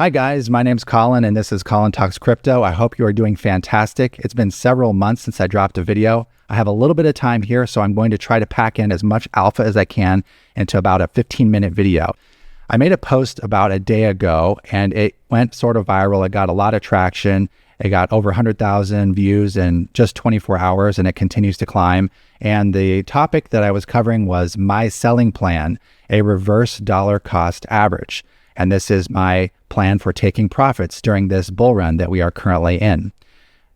Hi guys, my name's Colin and this is Colin Talks Crypto. I hope you are doing fantastic. It's been several months since I dropped a video. I have a little bit of time here, so I'm going to try to pack in as much alpha as I can into about a 15-minute video. I made a post about a day ago and it went sort of viral. It got a lot of traction. It got over 100,000 views in just 24 hours and it continues to climb. And the topic that I was covering was my selling plan, a reverse dollar cost average. And this is my plan for taking profits during this bull run that we are currently in.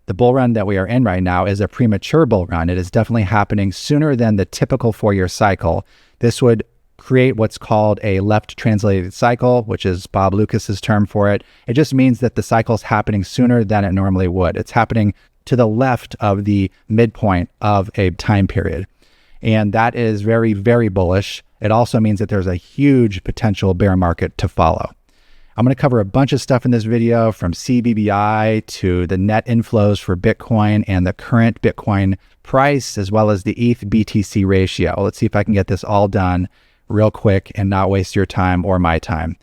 The bull run that we are in right now is a premature bull run. It is definitely happening sooner than the typical 4-year cycle. This would create what's called a left translated cycle, which is Bob Lucas's term for it. It just means that the cycle is happening sooner than it normally would. It's happening to the left of the midpoint of a time period. And that is very, very bullish. It also means that there's a huge potential bear market to follow. I'm going to cover a bunch of stuff in this video, from CBBI to the net inflows for Bitcoin and the current Bitcoin price, as well as the ETH BTC ratio. Let's see if I can get this all done real quick and not waste your time or my time.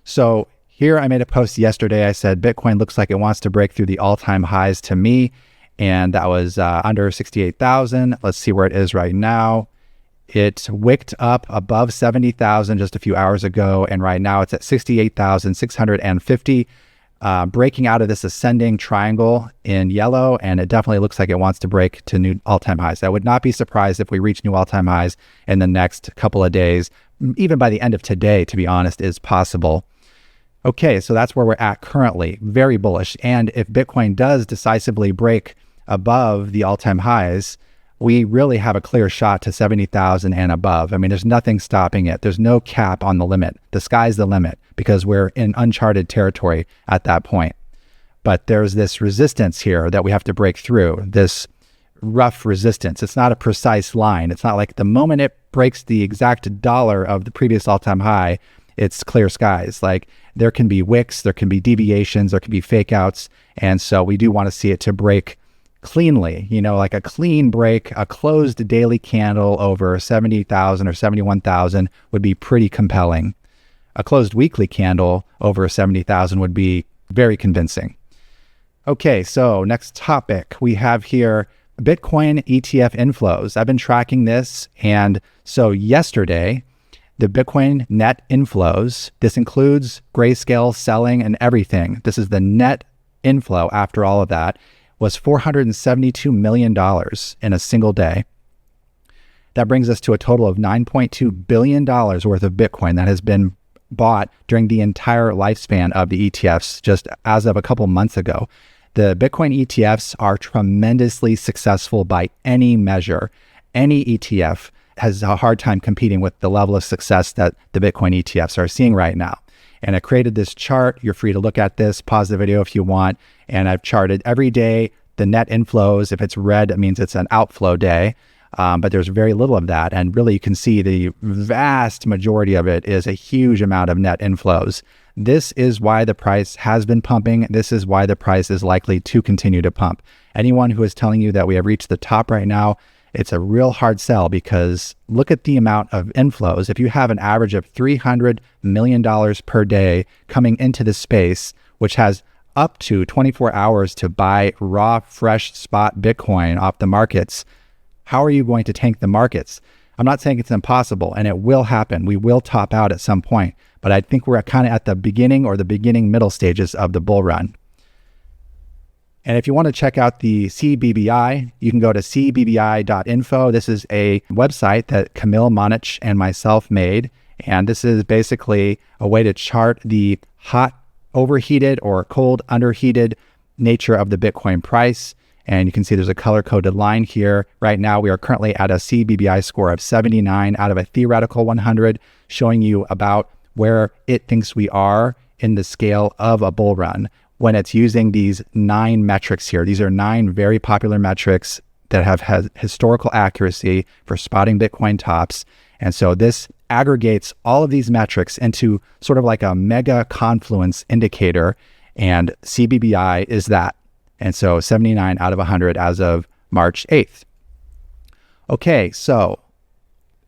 So here I made a post yesterday. I said Bitcoin looks like it wants to break through the all-time highs to me, and that was under 68,000. Let's see where it is right now. It wicked up above 70,000 just a few hours ago, and right now it's at 68,650, breaking out of this ascending triangle in yellow, and it definitely looks like it wants to break to new all-time highs. I would not be surprised if we reach new all-time highs in the next couple of days. Even by the end of today, to be honest, is possible. Okay, so that's where we're at currently, very bullish. And if Bitcoin does decisively break above the all-time highs, we really have a clear shot to 70,000 and above. I mean, there's nothing stopping it. There's no cap on the limit. The sky's the limit because we're in uncharted territory at that point. But there's this resistance here that we have to break through, this rough resistance. It's not a precise line. It's not like the moment it breaks the exact dollar of the previous all-time high, it's clear skies. Like, there can be wicks, there can be deviations, there can be fake outs. And so we do want to see it to break cleanly, like a clean break. A closed daily candle over 70,000 or 71,000 would be pretty compelling. A closed weekly candle over 70,000 would be very convincing. Okay, so next topic we have here, Bitcoin ETF inflows. I've been tracking this, and so yesterday, the Bitcoin net inflows, this includes Grayscale selling and everything. This is the net inflow after all of that, was $472 million in a single day. That brings us to a total of $9.2 billion worth of Bitcoin that has been bought during the entire lifespan of the ETFs, just as of a couple months ago. The Bitcoin ETFs are tremendously successful by any measure. Any ETF has a hard time competing with the level of success that the Bitcoin ETFs are seeing right now. And I created this chart. You're free to look at this, pause the video if you want. And I've charted every day the net inflows. If it's red, it means it's an outflow day. But there's very little of that. And really, you can see the vast majority of it is a huge amount of net inflows. This is why the price has been pumping. This is why the price is likely to continue to pump. Anyone who is telling you that we have reached the top right now, it's a real hard sell, because look at the amount of inflows. If you have an average of $300 million per day coming into this space, which has up to 24 hours to buy raw, fresh spot Bitcoin off the markets, how are you going to tank the markets? I'm not saying it's impossible, and it will happen. We will top out at some point, but I think we're kind of at the beginning or the beginning middle stages of the bull run. And if you want to check out the CBBI, you can go to CBBI.info. This is a website that Camille Monich and myself made. And this is basically a way to chart the hot overheated or cold underheated nature of the Bitcoin price. And you can see there's a color-coded line here. Right now, we are currently at a CBBI score of 79 out of a theoretical 100, showing you about where it thinks we are in the scale of a bull run when it's using these 9 metrics here. These are 9 very popular metrics that have had historical accuracy for spotting Bitcoin tops. And so this aggregates all of these metrics into sort of like a mega confluence indicator, and CBBI is that. And so 79 out of 100 as of March 8th. Okay, so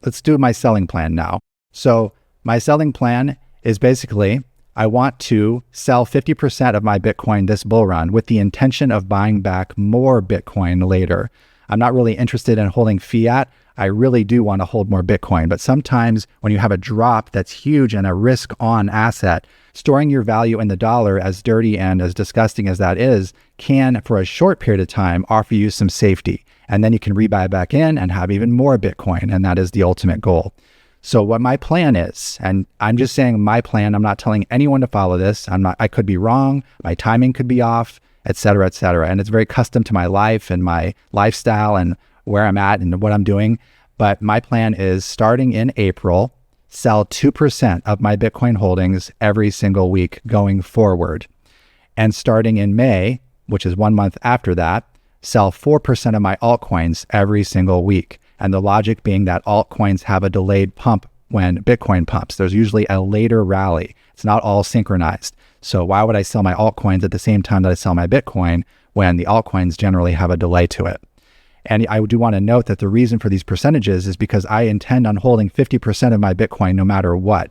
let's do my selling plan now. So my selling plan is basically I want to sell 50% of my Bitcoin this bull run with the intention of buying back more Bitcoin later. I'm not really interested in holding fiat. I really do want to hold more Bitcoin, but sometimes when you have a drop that's huge and a risk on asset, storing your value in the dollar, as dirty and as disgusting as that is, can, for a short period of time, offer you some safety. And then you can rebuy back in and have even more Bitcoin. And that is the ultimate goal. So what my plan is, and I'm just saying my plan, I'm not telling anyone to follow this. I could be wrong. My timing could be off, et cetera, et cetera. And it's very custom to my life and my lifestyle and where I'm at and what I'm doing. But my plan is, starting in April, sell 2% of my Bitcoin holdings every single week going forward. And starting in May, which is 1 month after that, sell 4% of my altcoins every single week. And the logic being that altcoins have a delayed pump when Bitcoin pumps. There's usually a later rally. It's not all synchronized. So why would I sell my altcoins at the same time that I sell my Bitcoin when the altcoins generally have a delay to it? And I do want to note that the reason for these percentages is because I intend on holding 50% of my Bitcoin no matter what.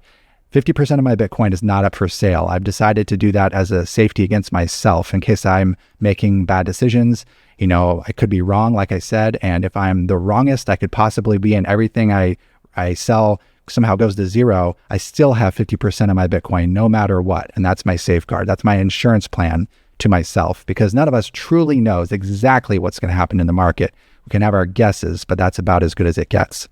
50% of my Bitcoin is not up for sale. I've decided to do that as a safety against myself in case I'm making bad decisions. You know, I could be wrong, like I said, and if I'm the wrongest I could possibly be and everything I sell somehow goes to zero, I still have 50% of my Bitcoin no matter what. And that's my safeguard. That's my insurance plan to myself, because none of us truly knows exactly what's going to happen in the market. We can have our guesses, but that's about as good as it gets.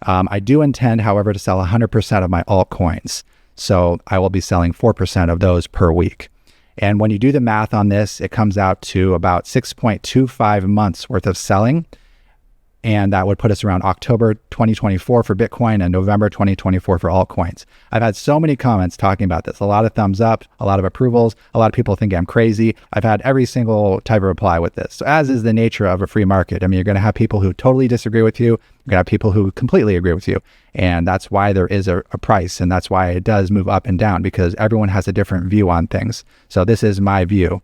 I do intend, however, to sell 100% of my altcoins. So I will be selling 4% of those per week. And when you do the math on this, it comes out to about 6.25 months worth of selling. And that would put us around October 2024 for Bitcoin and November 2024 for altcoins. I've had so many comments talking about this, a lot of thumbs up, a lot of approvals, a lot of people think I'm crazy. I've had every single type of reply with this. So as is the nature of a free market, I mean, you're going to have people who totally disagree with you. You're going to have people who completely agree with you. And that's why there is a price. And that's why it does move up and down, because everyone has a different view on things. So this is my view.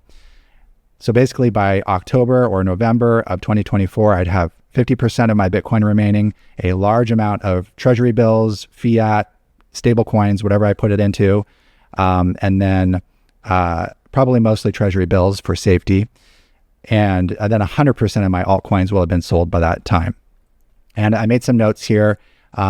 So basically by October or November of 2024, I'd have 50% of my Bitcoin remaining, a large amount of treasury bills, fiat, stable coins, whatever I put it into, and then probably mostly treasury bills for safety. And then 100% of my altcoins will have been sold by that time. And I made some notes here.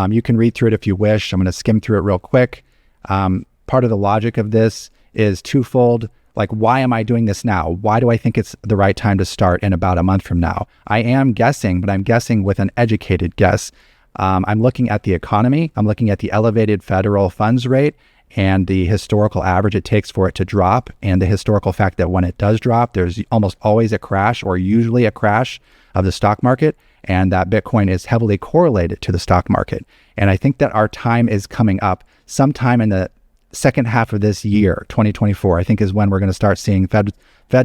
You can read through it if you wish. I'm going to skim through it real quick. Part of the logic of this is twofold. Like, why am I doing this now? Why do I think it's the right time to start in about a month from now? I am guessing, but I'm guessing with an educated guess. I'm looking at the economy. I'm looking at the elevated federal funds rate and the historical average it takes for it to drop, and the historical fact that when it does drop, there's almost always a crash, or usually a crash of the stock market, and that Bitcoin is heavily correlated to the stock market. And I think that our time is coming up sometime in the second half of this year, 2024, I think is when we're going to start seeing Fed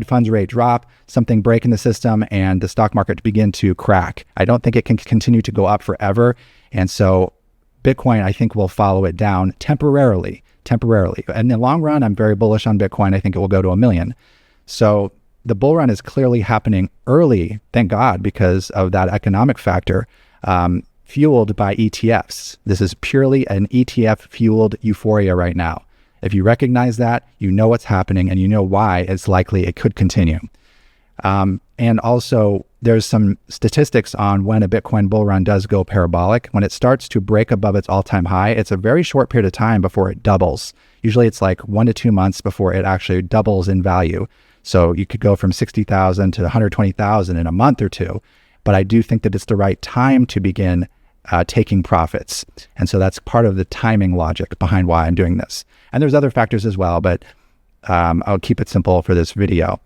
funds rate drop, something break in the system, and the stock market begin to crack. I don't think it can continue to go up forever. And so Bitcoin, I think, will follow it down temporarily. In the long run, I'm very bullish on Bitcoin. I think it will go to 1 million. So the bull run is clearly happening early, thank God, because of that economic factor. Fueled by ETFs. This is purely an ETF fueled euphoria right now. If you recognize that, you know what's happening and you know why it's likely it could continue. And also there's some statistics on when a Bitcoin bull run does go parabolic. When it starts to break above its all-time high, it's a very short period of time before it doubles. Usually it's like 1 to 2 months before it actually doubles in value. So you could go from 60,000 to 120,000 in a month or two. But I do think that it's the right time to begin taking profits. And so that's part of the timing logic behind why I'm doing this. And there's other factors as well, but I'll keep it simple for this video.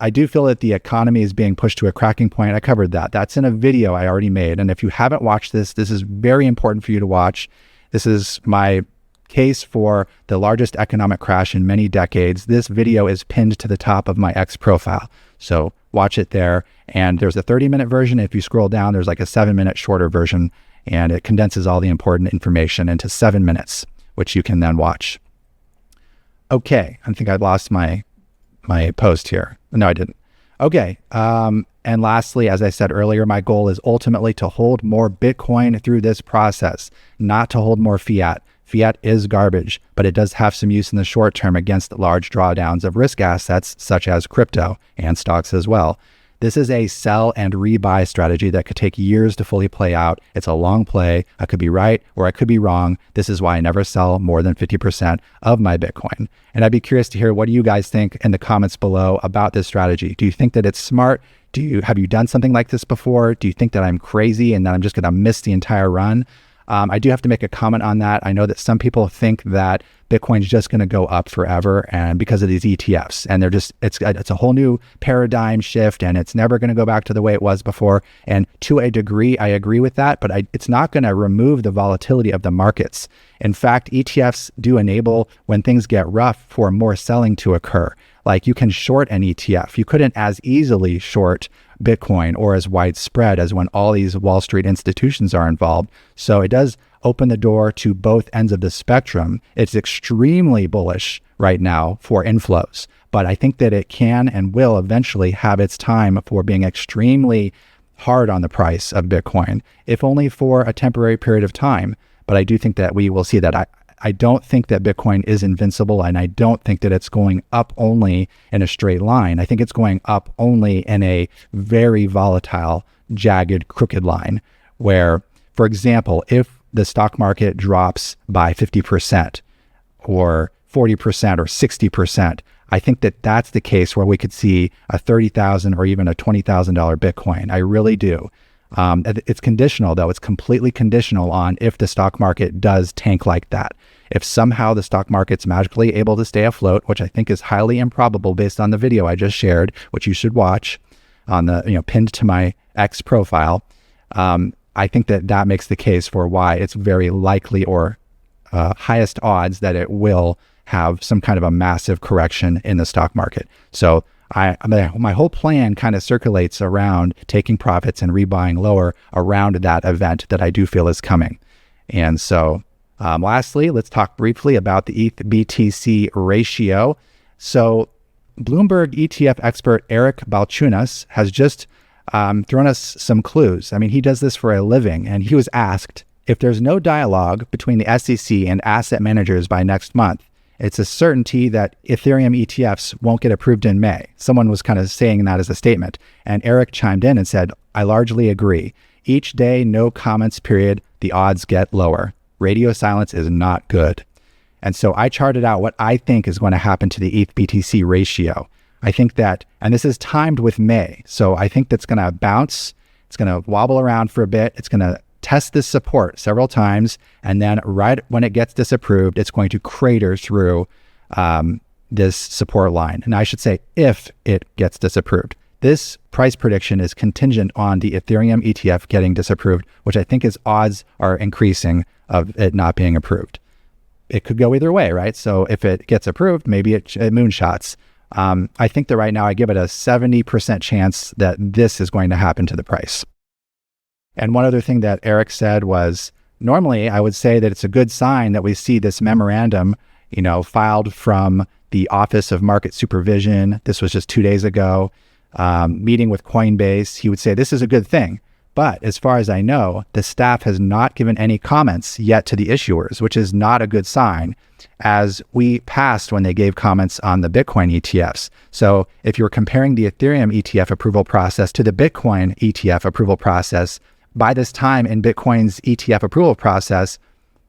I do feel that the economy is being pushed to a cracking point. I covered that. That's in a video I already made. And if you haven't watched this, this is very important for you to watch. This is my case for the largest economic crash in many decades. This video is pinned to the top of my X profile. So watch it there. And there's a 30-minute version. If you scroll down, there's like a 7-minute shorter version, and it condenses all the important information into 7 minutes, which you can then watch. Okay, I think I lost my post here. No, I didn't. Okay, and lastly, as I said earlier, my goal is ultimately to hold more Bitcoin through this process, not to hold more fiat. Fiat is garbage, but it does have some use in the short term against large drawdowns of risk assets such as crypto and stocks as well. This is a sell and rebuy strategy that could take years to fully play out. It's a long play. I could be right or I could be wrong. This is why I never sell more than 50% of my Bitcoin. And I'd be curious to hear, what do you guys think in the comments below about this strategy? Do you think that it's smart? Have you done something like this before? Do you think that I'm crazy and that I'm just going to miss the entire run? I do have to make a comment on that. I know that some people think that Bitcoin is just going to go up forever, and because of these ETFs, and it's a whole new paradigm shift, and it's never going to go back to the way it was before. And to a degree, I agree with that, but it's not going to remove the volatility of the markets. In fact, ETFs do enable, when things get rough, for more selling to occur. Like, you can short an ETF. You couldn't as easily short Bitcoin or as widespread as when all these Wall Street institutions are involved. So it does open the door to both ends of the spectrum. It's extremely bullish right now for inflows, but I think that it can and will eventually have its time for being extremely hard on the price of Bitcoin, if only for a temporary period of time. But I do think that we will see that. I don't think that Bitcoin is invincible, and I don't think that it's going up only in a straight line. I think it's going up only in a very volatile, jagged, crooked line where, for example, if the stock market drops by 50% or 40% or 60%, I think that that's the case where we could see a $30,000 or even a $20,000 Bitcoin. I really do. It's conditional, though. It's completely conditional on if the stock market does tank like that. If somehow the stock market's magically able to stay afloat, which I think is highly improbable based on the video I just shared, which you should watch on the, pinned to my X profile, I think that makes the case for why it's very likely, or highest odds, that it will have some kind of a massive correction in the stock market. So my whole plan kind of circulates around taking profits and rebuying lower around that event that I do feel is coming. And so lastly, let's talk briefly about the ETH BTC ratio. So Bloomberg ETF expert Eric Balchunas has just thrown us some clues. I mean, he does this for a living, and he was asked, if there's no dialogue between the SEC and asset managers by next month, it's a certainty that Ethereum ETFs won't get approved in May. Someone was kind of saying that as a statement. And Eric chimed in and said, I largely agree. Each day, no comments period, the odds get lower. Radio silence is not good. And so I charted out what I think is going to happen to the ETH BTC ratio. I think that, and this is timed with May, so I think that's going to bounce. It's going to wobble around for a bit. It's going to test this support several times, and then right when it gets disapproved, it's going to crater through this support line. And I should say, if it gets disapproved. This price prediction is contingent on the Ethereum ETF getting disapproved, which I think is odds are increasing of it not being approved. It could go either way, right? So if it gets approved, maybe it moonshots. I think that right now I give it a 70% chance that this is going to happen to the price. And one other thing that Eric said was, normally I would say that it's a good sign that we see this memorandum, filed from the Office of Market Supervision. This was just 2 days ago, meeting with Coinbase. He would say this is a good thing. But as far as I know, the staff has not given any comments yet to the issuers, which is not a good sign, as we passed when they gave comments on the Bitcoin ETFs. So if you're comparing the Ethereum ETF approval process to the Bitcoin ETF approval process, by this time in Bitcoin's ETF approval process,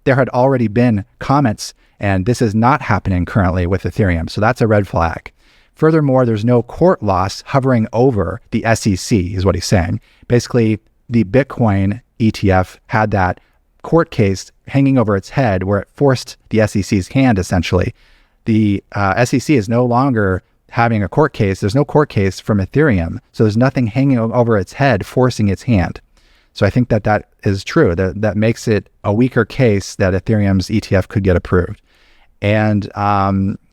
there had already been comments, and this is not happening currently with Ethereum. So that's a red flag. Furthermore, there's no court loss hovering over the SEC, is what he's saying. Basically, the Bitcoin ETF had that court case hanging over its head where it forced the SEC's hand, essentially. The SEC is no longer having a court case. There's no court case from Ethereum. So there's nothing hanging over its head forcing its hand. So I think that is true. That makes it a weaker case that Ethereum's ETF could get approved. And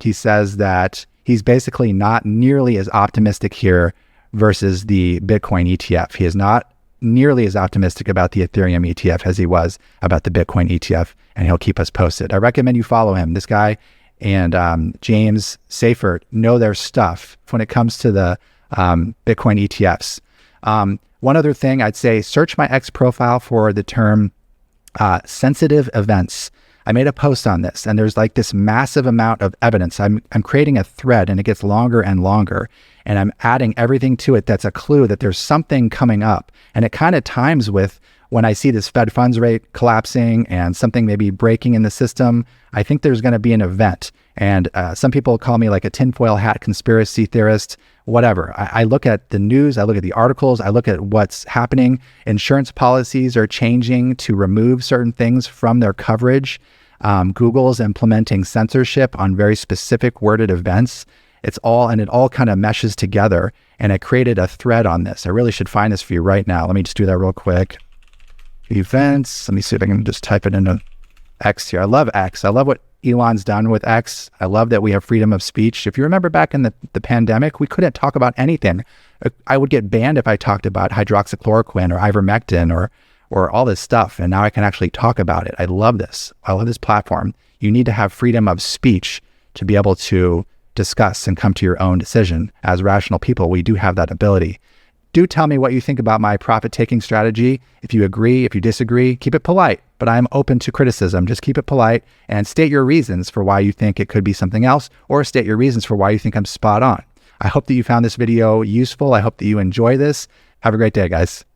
he says that he's basically not nearly as optimistic here versus the Bitcoin ETF. He is not nearly as optimistic about the Ethereum ETF as he was about the Bitcoin ETF, and he'll keep us posted. I recommend you follow him. This guy and James Seyffert know their stuff when it comes to the Bitcoin ETFs. One other thing I'd say, search my X profile for the term sensitive events. I made a post on this, and there's like this massive amount of evidence. I'm creating a thread, and it gets longer and longer, and I'm adding everything to it that's a clue that there's something coming up. And it kind of times with when I see this Fed funds rate collapsing and something maybe breaking in the system. I think there's going to be an event. And some people call me like a tinfoil hat conspiracy theorist, whatever. I look at the news, I look at the articles, I look at what's happening. Insurance policies are changing to remove certain things from their coverage. Google's implementing censorship on very specific worded events. It all kind of meshes together. And I created a thread on this. I really should find this for you right now. Let me just do that real quick. Events. Let me see if I can just type it into X here. I love X. I love what Elon's done with X. I love that we have freedom of speech. If you remember back in the pandemic, we couldn't talk about anything. I would get banned if I talked about hydroxychloroquine or ivermectin or all this stuff. And now I can actually talk about it. I love this. I love this platform. You need to have freedom of speech to be able to discuss and come to your own decision. As rational people, we do have that ability. Do tell me what you think about my profit-taking strategy. If you agree, if you disagree, keep it polite, but I'm open to criticism. Just keep it polite and state your reasons for why you think it could be something else, or state your reasons for why you think I'm spot on. I hope that you found this video useful. I hope that you enjoy this. Have a great day, guys.